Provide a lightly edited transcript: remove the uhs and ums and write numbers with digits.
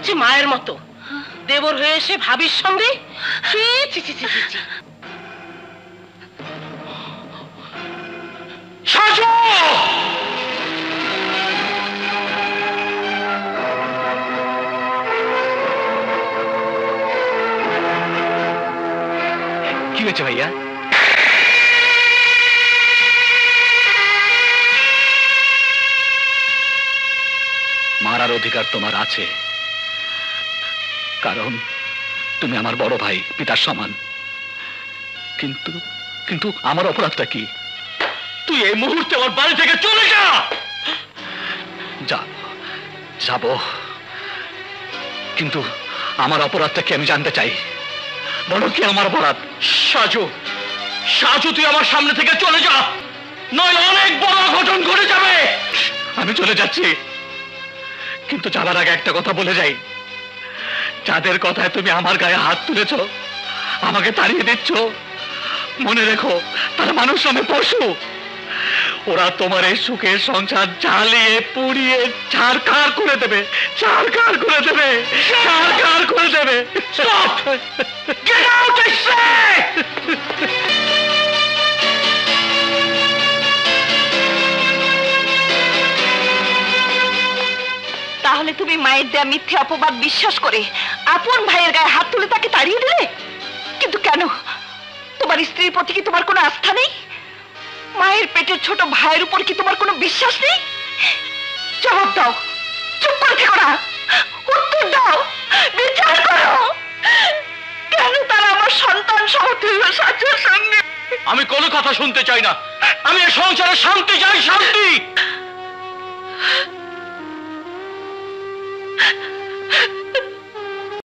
হচ্ছে মায়ের মতো, দেবর হয়ে এসে ভাবির সঙ্গে। ছি ছি ছি ছি ছি। সাজু! কি হয়েছে ভাইয়া? মারার অধিকার তোমার আছে, কারণ তুমি আমার বড় ভাই, পিতার সমান। কিন্তু কিন্তু আমার অপরাধটা কি? তুই এই মুহূর্তে আমার বাড়ি থেকে চলে যা। যাব, কিন্তু আমার অপরাধটা কি আমি জানতে চাই। বলো কি আমার অপরাধ? সাজু, সাজু, তুই আমার সামনে থেকে চলে যা, নয় অনেক বড় অঘটন ঘটে যাবে। আমি চলে যাচ্ছি, কিন্তু যাবার আগে একটা কথা বলে যাই। যাদের কথায় তুমি আমার গায়ে হাত তুলেছ, আমাকে তাড়িয়ে দিচ্ছ, মনে রেখো তারা মানুষ নয়, পশু। ওরা তোমার এই সুখের সংসার জ্বালিয়ে পুড়িয়ে ছারখার করে দেবে, ছারখার করে দেবে, ছারখার করে দেবে। Get out, I say! তাহলে তুমি মায়ের দেয়া মিথ্যে অপবাদ বিশ্বাস করে আপন ভাইয়ের গায়ে হাত তুলে তাকে তাড়িয়ে দিলে? কিন্তু কেন? তোমার স্ত্রীর প্রতি কি তোমার কোনো আস্থা নেই? মায়ের পেটের ছোট ভাইয়ের উপর কি তোমার কোনো বিশ্বাস নেই? জবাব দাও, চুপ করে থেকো না, উত্তর দাও, বিচার করো। কেন তারা আমার সন্তান সহ সাজুর সঙ্গে? আমি কোনো কথা শুনতে চাই না। আমি এই সংসারে শান্তি চাই,